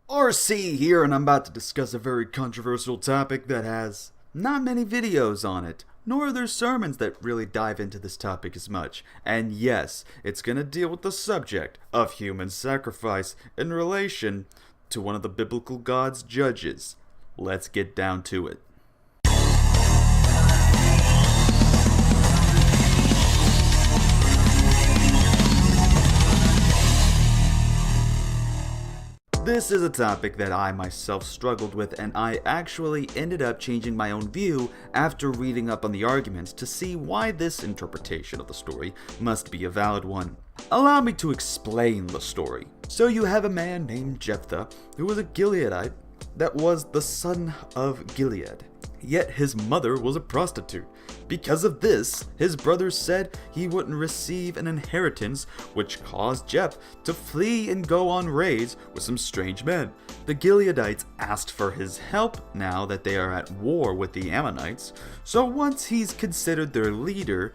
RC here, and I'm about to discuss a very controversial topic that has not many videos on it, nor are there sermons that really dive into this topic as much. And yes, it's gonna deal with the subject of human sacrifice in relation to one of the biblical God's judges. Let's get down to it. This is a topic that I myself struggled with, and I actually ended up changing my own view after reading up on the arguments to see why this interpretation of the story must be a valid one. Allow me to explain the story. So you have a man named Jephthah who was a Gileadite that was the son of Gilead. Yet his mother was a prostitute. Because of this, his brothers said he wouldn't receive an inheritance, which caused Jeph to flee and go on raids with some strange men. The Gileadites asked for his help now that they are at war with the Ammonites, so once he's considered their leader,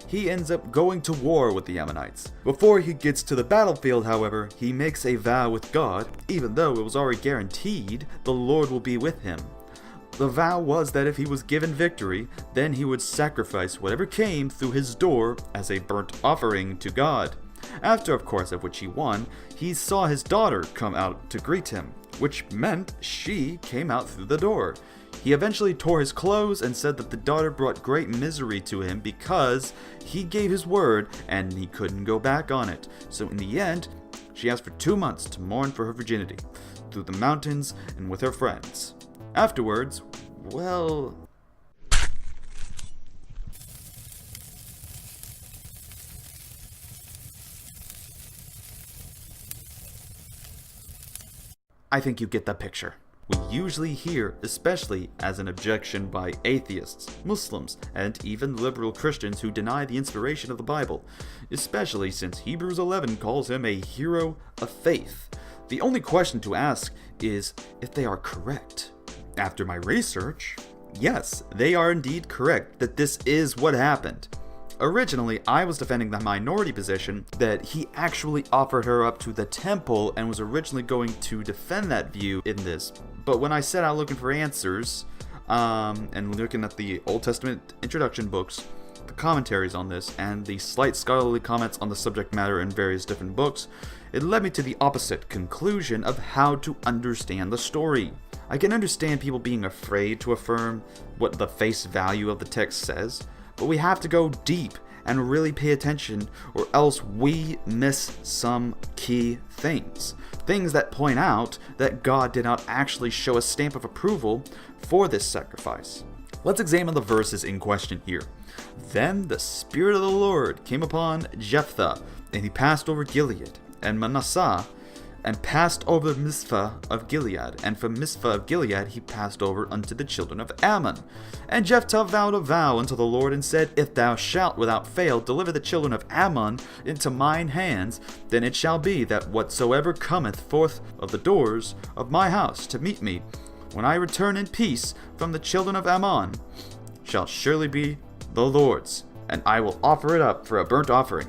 he ends up going to war with the Ammonites. Before he gets to the battlefield, however, he makes a vow with God, even though it was already guaranteed the Lord will be with him. The vow was that if he was given victory, then he would sacrifice whatever came through his door as a burnt offering to God. After, of course, of which he won, he saw his daughter come out to greet him, which meant she came out through the door. He eventually tore his clothes and said that the daughter brought great misery to him because he gave his word and he couldn't go back on it. So in the end, she asked for 2 months to mourn for her virginity, through the mountains and with her friends. Afterwards, well... I think you get the picture. We usually hear, especially as an objection by atheists, Muslims, and even liberal Christians who deny the inspiration of the Bible, especially since Hebrews 11 calls him a hero of faith. The only question to ask is if they are correct. After my research, yes, they are indeed correct that this is what happened. Originally, I was defending the minority position that he actually offered her up to the temple and was originally going to defend that view in this. But when I set out looking for answers, and looking at the Old Testament introduction books, the commentaries on this, and the slight scholarly comments on the subject matter in various different books, it led me to the opposite conclusion of how to understand the story. I can understand people being afraid to affirm what the face value of the text says, but we have to go deep and really pay attention, or else we miss some key things. Things that point out that God did not actually show a stamp of approval for this sacrifice. Let's examine the verses in question here. Then the Spirit of the Lord came upon Jephthah, and he passed over Gilead and Manasseh, and passed over Mizpah of Gilead, and from Mizpah of Gilead he passed over unto the children of Ammon. And Jephthah vowed a vow unto the Lord, and said, If thou shalt without fail deliver the children of Ammon into mine hands, then it shall be that whatsoever cometh forth of the doors of my house to meet me, when I return in peace from the children of Ammon, shall surely be the Lord's, and I will offer it up for a burnt offering.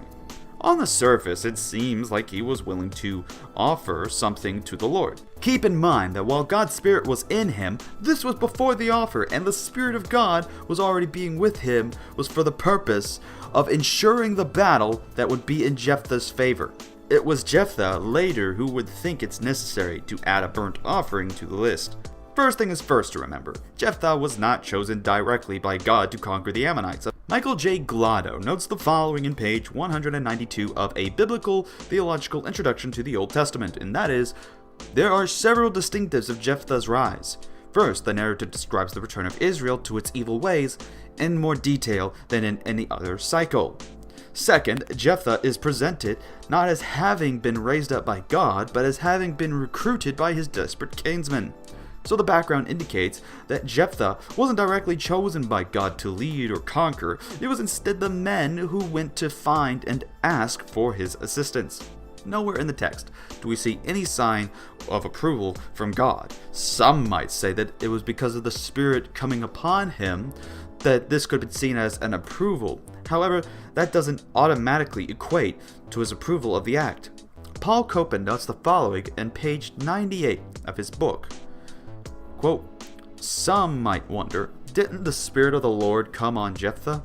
On the surface, it seems like he was willing to offer something to the Lord. Keep in mind that while God's Spirit was in him, this was before the offer, and the Spirit of God was already being with him, was for the purpose of ensuring the battle that would be in Jephthah's favor. It was Jephthah later who would think it's necessary to add a burnt offering to the list. First thing is first to remember, Jephthah was not chosen directly by God to conquer the Ammonites. Michael J. Glado notes the following in page 192 of A Biblical Theological Introduction to the Old Testament, and that is, there are several distinctives of Jephthah's rise. First, the narrative describes the return of Israel to its evil ways in more detail than in any other cycle. Second, Jephthah is presented not as having been raised up by God, but as having been recruited by his desperate kinsmen. So the background indicates that Jephthah wasn't directly chosen by God to lead or conquer, it was instead the men who went to find and ask for his assistance. Nowhere in the text do we see any sign of approval from God. Some might say that it was because of the Spirit coming upon him that this could be seen as an approval. However, that doesn't automatically equate to his approval of the act. Paul Copan notes the following in page 98 of his book. Quote, "Some might wonder, didn't the Spirit of the Lord come on Jephthah?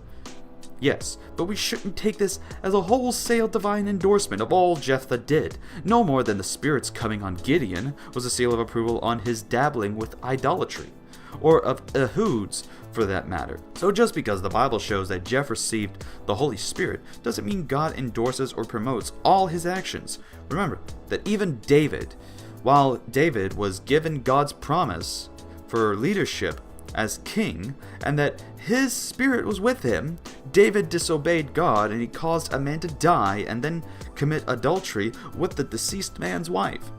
Yes, but we shouldn't take this as a wholesale divine endorsement of all Jephthah did, no more than the Spirit's coming on Gideon was a seal of approval on his dabbling with idolatry, or of Ehud's for that matter. So just because the Bible shows that Jeff received the Holy Spirit doesn't mean God endorses or promotes all his actions. Remember that even David, while David was given God's promise for leadership as king, and that his spirit was with him, David disobeyed God and he caused a man to die and then commit adultery with the deceased man's wife.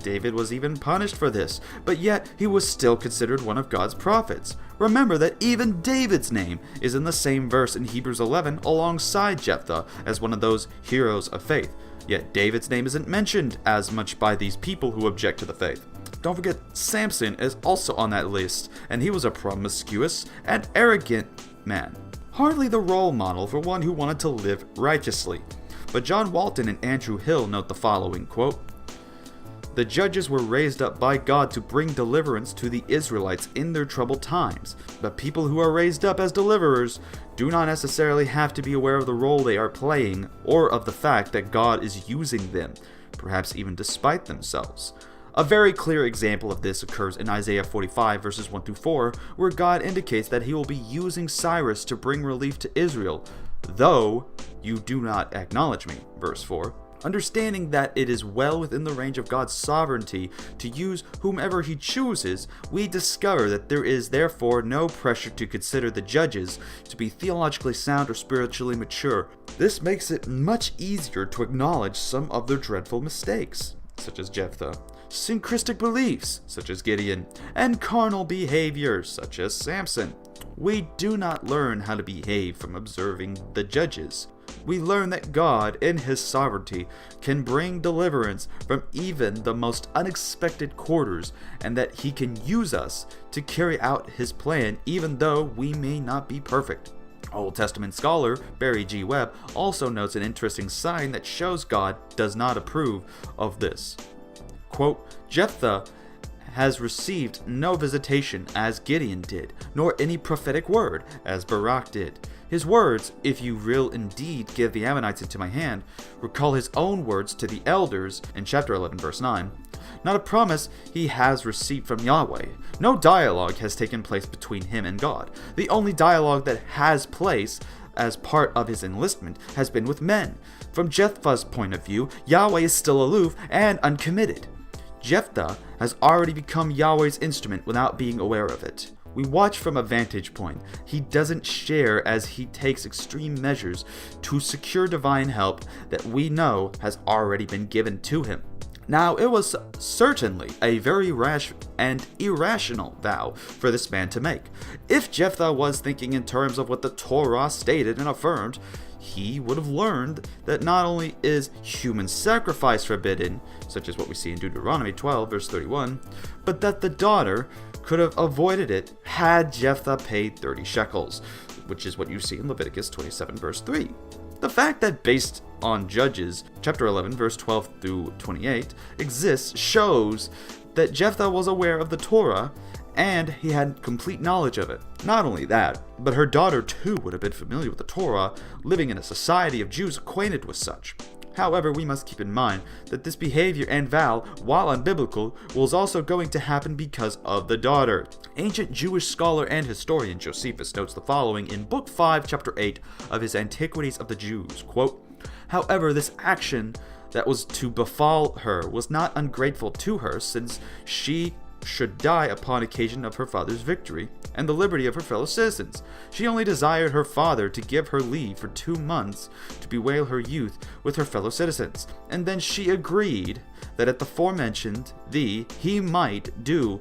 David was even punished for this, but yet he was still considered one of God's prophets. Remember that even David's name is in the same verse in Hebrews 11 alongside Jephthah as one of those heroes of faith. Yet David's name isn't mentioned as much by these people who object to the faith. Don't forget, Samson is also on that list, and he was a promiscuous and arrogant man. Hardly the role model for one who wanted to live righteously. But John Walton and Andrew Hill note the following, quote, "The judges were raised up by God to bring deliverance to the Israelites in their troubled times. But people who are raised up as deliverers do not necessarily have to be aware of the role they are playing or of the fact that God is using them, perhaps even despite themselves." A very clear example of this occurs in Isaiah 45 verses 1 through 4, where God indicates that he will be using Cyrus to bring relief to Israel, though you do not acknowledge me, verse 4. Understanding that it is well within the range of God's sovereignty to use whomever he chooses, we discover that there is therefore no pressure to consider the judges to be theologically sound or spiritually mature. This makes it much easier to acknowledge some of their dreadful mistakes, such as Jephthah, syncretic beliefs, such as Gideon, and carnal behavior, such as Samson. We do not learn how to behave from observing the judges. We learn that God, in his sovereignty, can bring deliverance from even the most unexpected quarters, and that he can use us to carry out his plan even though we may not be perfect. Old Testament scholar Barry G. Webb also notes an interesting sign that shows God does not approve of this. Quote, "Jephthah has received no visitation as Gideon did, nor any prophetic word as Barak did. His words, 'If you will indeed give the Ammonites into my hand,' recall his own words to the elders in chapter 11 verse 9. Not a promise he has received from Yahweh. No dialogue has taken place between him and God. The only dialogue that has place as part of his enlistment has been with men. From Jephthah's point of view, Yahweh is still aloof and uncommitted. Jephthah has already become Yahweh's instrument without being aware of it. We watch from a vantage point. He doesn't share as he takes extreme measures to secure divine help that we know has already been given to him. Now, it was certainly a very rash and irrational vow for this man to make. If Jephthah was thinking in terms of what the Torah stated and affirmed, he would have learned that not only is human sacrifice forbidden, such as what we see in Deuteronomy 12 verse 31, but that the daughter could have avoided it had Jephthah paid 30 shekels, which is what you see in Leviticus 27 verse 3. The fact that based on Judges chapter 11 verse 12 through 28 exists shows that Jephthah was aware of the Torah and he had complete knowledge of it. Not only that, but her daughter too would have been familiar with the Torah, living in a society of Jews acquainted with such. However, we must keep in mind that this behavior and vow, while unbiblical, was also going to happen because of the daughter. Ancient Jewish scholar and historian Josephus notes the following in Book 5, Chapter 8 of his Antiquities of the Jews, quote, "However, this action that was to befall her was not ungrateful to her, since she should die upon occasion of her father's victory, and the liberty of her fellow citizens. She only desired her father to give her leave for 2 months to bewail her youth with her fellow citizens, and then she agreed that at the forementioned he might do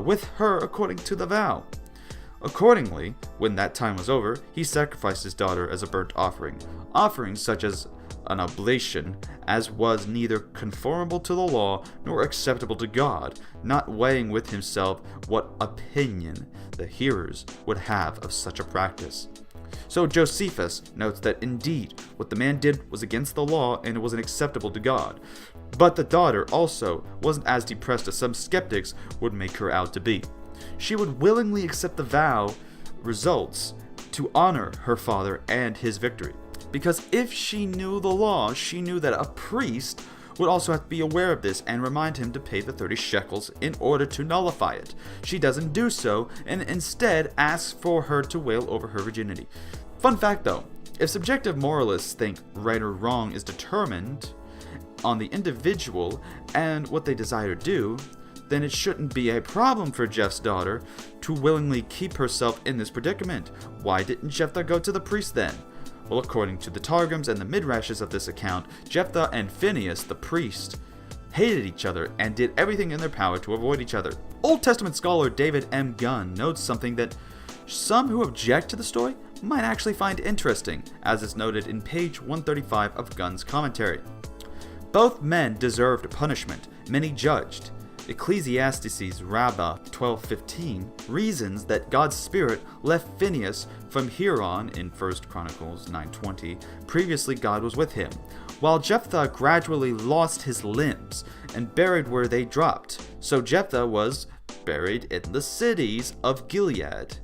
with her according to the vow. Accordingly, when that time was over, he sacrificed his daughter as a burnt offering, offerings such as an oblation, as was neither conformable to the law nor acceptable to God, not weighing with himself what opinion the hearers would have of such a practice." So Josephus notes that indeed what the man did was against the law and it was unacceptable to God. But the daughter also wasn't as depressed as some skeptics would make her out to be. She would willingly accept the vow results to honor her father and his victory. Because if she knew the law, she knew that a priest would also have to be aware of this and remind him to pay the 30 shekels in order to nullify it. She doesn't do so and instead asks for her to wail over her virginity. Fun fact though, if subjective moralists think right or wrong is determined on the individual and what they desire to do, then it shouldn't be a problem for Jephthah's daughter to willingly keep herself in this predicament. Why didn't Jephthah go to the priest then? Well, according to the Targums and the Midrashes of this account, Jephthah and Phinehas, the priest, hated each other and did everything in their power to avoid each other. Old Testament scholar David M. Gunn notes something that some who object to the story might actually find interesting, as is noted in page 135 of Gunn's commentary. Both men deserved punishment, many judged. Ecclesiastes Rabbah 12:15 reasons that God's Spirit left Phinehas from here on in 1 Chronicles 9:20. Previously God was with him, while Jephthah gradually lost his limbs and buried where they dropped. So Jephthah was buried in the cities of Gilead,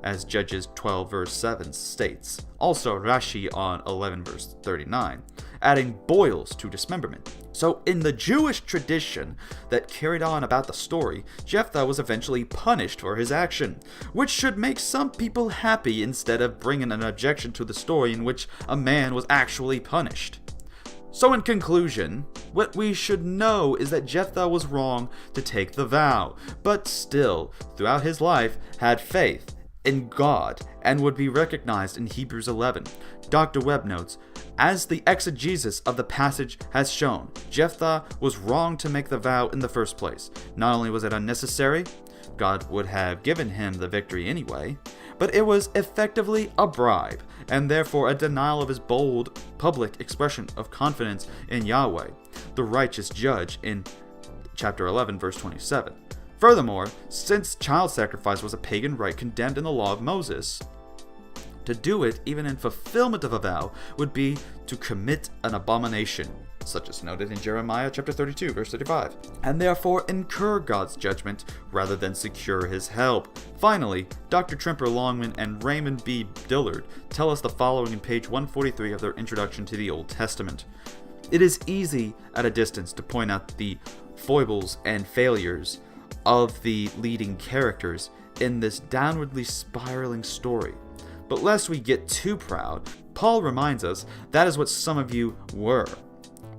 as Judges 12 verse 7 states. Also Rashi on 11 verse 39, adding boils to dismemberment. So in the Jewish tradition that carried on about the story, Jephthah was eventually punished for his action, which should make some people happy instead of bringing an objection to the story in which a man was actually punished. So in conclusion, what we should know is that Jephthah was wrong to take the vow, but still, throughout his life, had faith in God and would be recognized in Hebrews 11. Dr. Webb notes, as the exegesis of the passage has shown, Jephthah was wrong to make the vow in the first place. Not only was it unnecessary, God would have given him the victory anyway, but it was effectively a bribe, and therefore a denial of his bold public expression of confidence in Yahweh, the righteous judge, in chapter 11, verse 27. Furthermore, since child sacrifice was a pagan rite condemned in the law of Moses, to do it, even in fulfillment of a vow, would be to commit an abomination, such as noted in Jeremiah chapter 32, verse 35, and therefore incur God's judgment rather than secure his help. Finally, Dr. Tremper Longman and Raymond B. Dillard tell us the following in page 143 of their introduction to the Old Testament. It is easy at a distance to point out the foibles and failures of the leading characters in this downwardly spiraling story. But lest we get too proud, Paul reminds us that is what some of you were.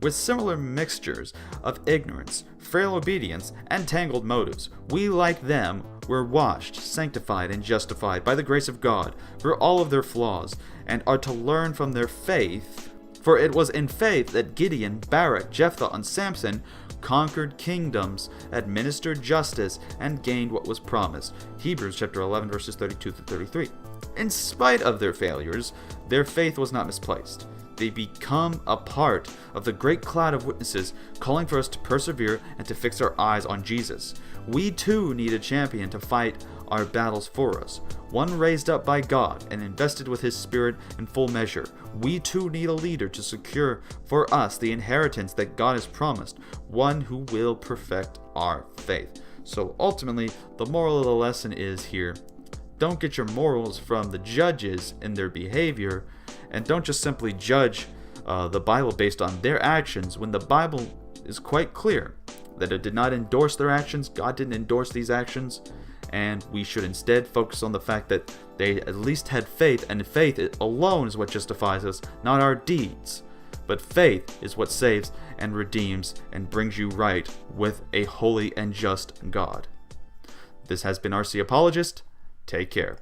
With similar mixtures of ignorance, frail obedience, and tangled motives, we, like them, were washed, sanctified, and justified by the grace of God for all of their flaws, and are to learn from their faith. For it was in faith that Gideon, Barak, Jephthah, and Samson conquered kingdoms, administered justice, and gained what was promised. Hebrews chapter 11 verses 32 to 33. In spite of their failures, their faith was not misplaced. They become a part of the great cloud of witnesses calling for us to persevere and to fix our eyes on Jesus. We too need a champion to fight our battles for us, one raised up by God and invested with his Spirit in full measure. We too need a leader to secure for us the inheritance that God has promised, one who will perfect our faith. So ultimately, the moral of the lesson is here: don't get your morals from the judges and their behavior, and don't just simply judge the Bible based on their actions when the Bible is quite clear that it did not endorse their actions. God didn't endorse these actions, and we should instead focus on the fact that they at least had faith, and faith alone is what justifies us, not our deeds. But faith is what saves and redeems and brings you right with a holy and just God. This has been RC Apologist. Take care.